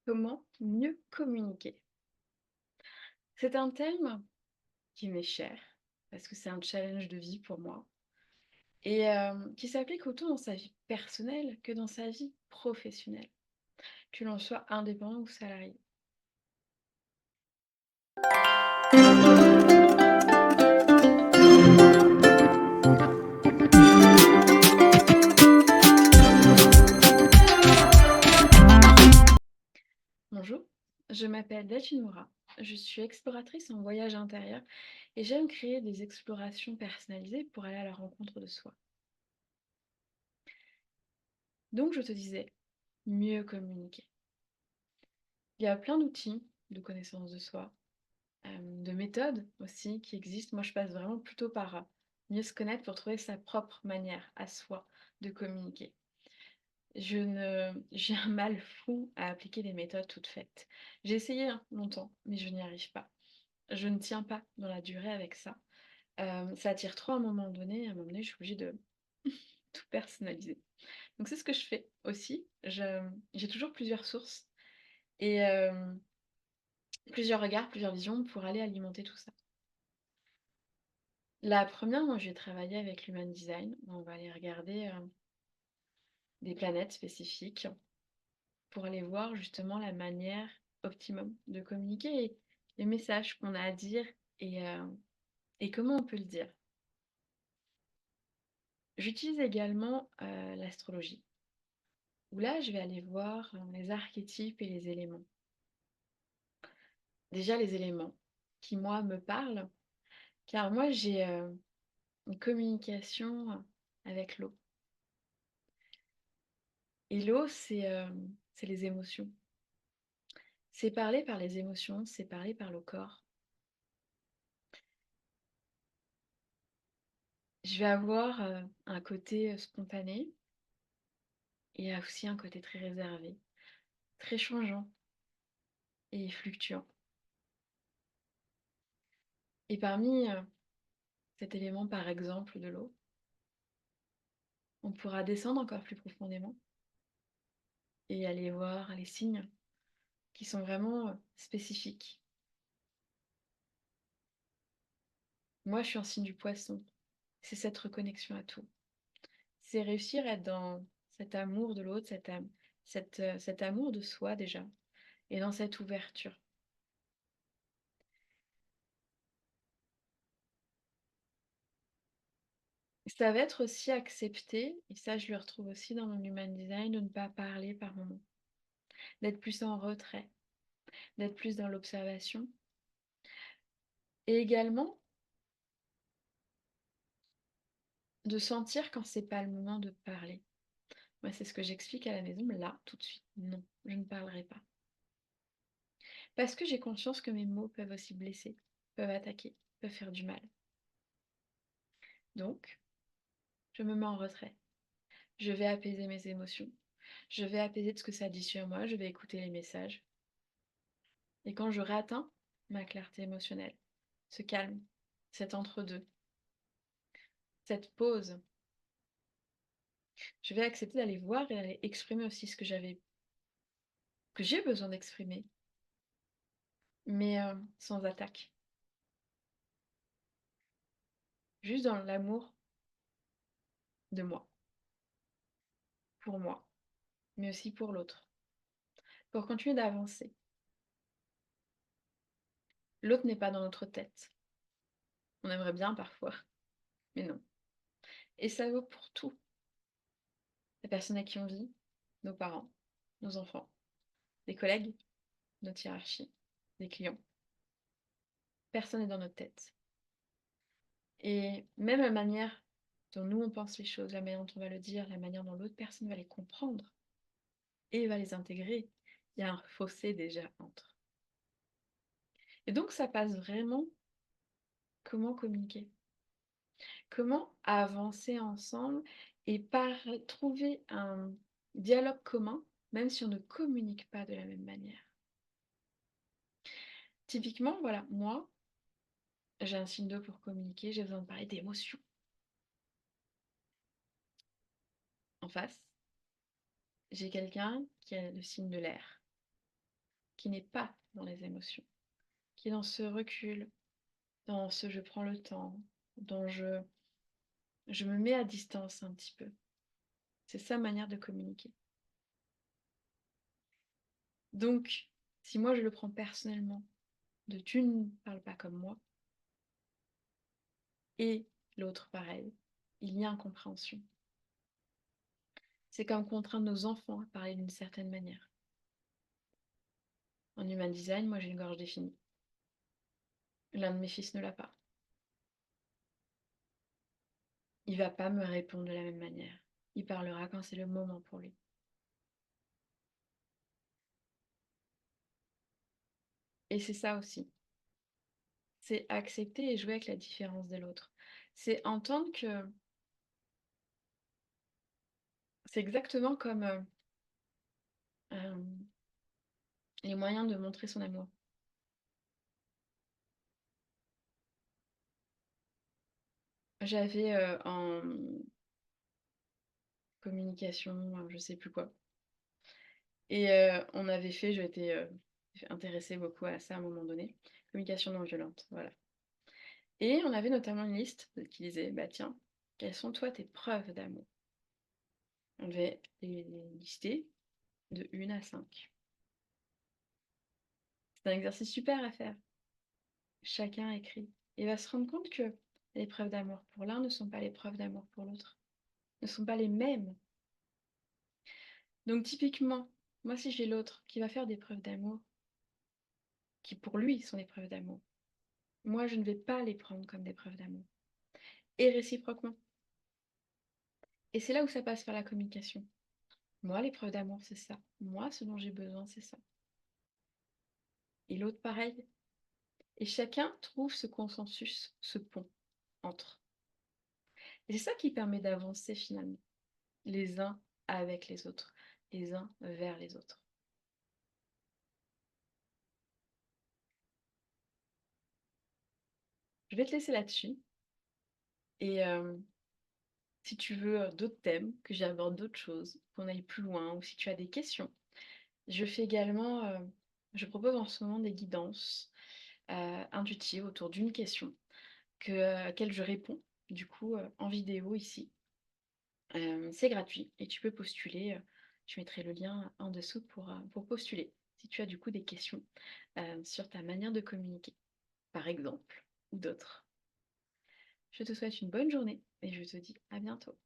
Comment mieux communiquer? C'est un thème qui m'est cher, parce que c'est un challenge de vie pour moi et qui s'applique autant dans sa vie personnelle que dans sa vie professionnelle, que l'on soit indépendant ou salarié. Bonjour, je m'appelle Delphine Moura, je suis exploratrice en voyage intérieur et j'aime créer des explorations personnalisées pour aller à la rencontre de soi. Donc je te disais, mieux communiquer. Il y a plein d'outils de connaissance de soi, de méthodes aussi qui existent. Moi, je passe vraiment plutôt par mieux se connaître pour trouver sa propre manière à soi de communiquer. J'ai un mal fou à appliquer des méthodes toutes faites. J'ai essayé hein, longtemps, mais je n'y arrive pas. Je ne tiens pas dans la durée avec ça. Ça attire trop à un moment donné. À un moment donné, je suis obligée de tout personnaliser. Donc c'est ce que je fais aussi. J'ai toujours plusieurs sources et plusieurs regards, plusieurs visions pour aller alimenter tout ça. La première, moi, je vais travailler avec l'human design. On va aller regarder des planètes spécifiques pour aller voir justement la manière optimum de communiquer et les messages qu'on a à dire et, euh, et comment on peut le dire. J'utilise également l'astrologie, où là, je vais aller voir les archétypes et les éléments. Déjà, les éléments qui, moi, me parlent, car moi, j'ai une communication avec l'eau. Et l'eau, c'est les émotions. C'est parler par les émotions, c'est parler par le corps. Je vais avoir un côté spontané et aussi un côté très réservé, très changeant et fluctuant. Et parmi cet élément, par exemple, de l'eau, on pourra descendre encore plus profondément et aller voir les signes qui sont vraiment spécifiques. Moi, je suis un signe du poisson. C'est cette reconnexion à tout. C'est réussir à être dans cet amour de l'autre, cet amour de soi déjà, et dans cette ouverture. Ça va être aussi accepté, et ça je le retrouve aussi dans mon human design, de ne pas parler par moment, d'être plus en retrait, d'être plus dans l'observation, et également de sentir quand c'est pas le moment de parler. Moi, c'est ce que j'explique à la maison, là, tout de suite. Non, je ne parlerai pas. Parce que j'ai conscience que mes mots peuvent aussi blesser, peuvent attaquer, peuvent faire du mal. Donc, je me mets en retrait. Je vais apaiser mes émotions. Je vais apaiser de ce que ça dit sur moi. Je vais écouter les messages. Et quand j'aurai atteint ma clarté émotionnelle, ce calme, cet entre-deux, cette pause, je vais accepter d'aller voir et d'aller exprimer aussi ce que j'ai besoin d'exprimer, mais sans attaque. Juste dans l'amour de moi, pour moi, mais aussi pour l'autre, pour continuer d'avancer. L'autre n'est pas dans notre tête. On aimerait bien parfois, mais non. Et ça vaut pour tout. Les personnes à qui on vit, nos parents, nos enfants, les collègues, notre hiérarchie, les clients. Personne n'est dans notre tête. Et même la manière dont nous on pense les choses, la manière dont on va le dire, la manière dont l'autre personne va les comprendre et va les intégrer, il y a un fossé déjà entre. Et donc ça passe vraiment comment communiquer, comment avancer ensemble et par trouver un dialogue commun, même si on ne communique pas de la même manière. Typiquement, voilà, moi, j'ai un signe d'eau pour communiquer, j'ai besoin de parler d'émotions. En face, j'ai quelqu'un qui a le signe de l'air. qui n'est pas dans les émotions, qui est dans ce recul, dans ce je prends le temps, dans je me mets à distance un petit peu. C'est sa manière de communiquer. Donc, si moi je le prends personnellement, de tu ne parles pas comme moi, et l'autre pareil, il y a incompréhension. C'est comme contraindre nos enfants à parler d'une certaine manière. En human design, moi j'ai une gorge définie. L'un de mes fils ne l'a pas. Il va pas me répondre de la même manière. Il parlera quand c'est le moment pour lui. Et c'est ça aussi. C'est accepter et jouer avec la différence de l'autre. C'est entendre que c'est exactement comme euh, les moyens de montrer son amour. J'avais en communication, je sais plus quoi. Et on avait fait, je m'étais intéressée beaucoup à ça à un moment donné. Communication non violente, voilà. Et on avait notamment une liste qui disait, bah tiens, quelles sont toi tes preuves d'amour? On devait les lister de 1 à 5. C'est un exercice super à faire. Chacun écrit. Et va se rendre compte que les preuves d'amour pour l'un ne sont pas les preuves d'amour pour l'autre. Ne sont pas les mêmes. Donc typiquement, moi si j'ai l'autre qui va faire des preuves d'amour, qui pour lui sont des preuves d'amour, moi je ne vais pas les prendre comme des preuves d'amour. Et réciproquement. Et c'est là où ça passe par la communication. Moi, les preuves d'amour, c'est ça. Moi, ce dont j'ai besoin, c'est ça. Et l'autre, pareil. Et chacun trouve ce consensus, ce pont entre. Et c'est ça qui permet d'avancer finalement, les uns avec les autres, les uns vers les autres. Je vais te laisser là-dessus. Et si tu veux d'autres thèmes, que j'aborde d'autres choses, qu'on aille plus loin, ou si tu as des questions, je fais également, je propose en ce moment des guidances intuitives autour d'une question à laquelle je réponds, du coup, en vidéo ici. C'est gratuit et tu peux postuler. Je mettrai le lien en dessous pour postuler, si tu as du coup des questions sur ta manière de communiquer, par exemple, ou d'autres. Je te souhaite une bonne journée et je te dis à bientôt.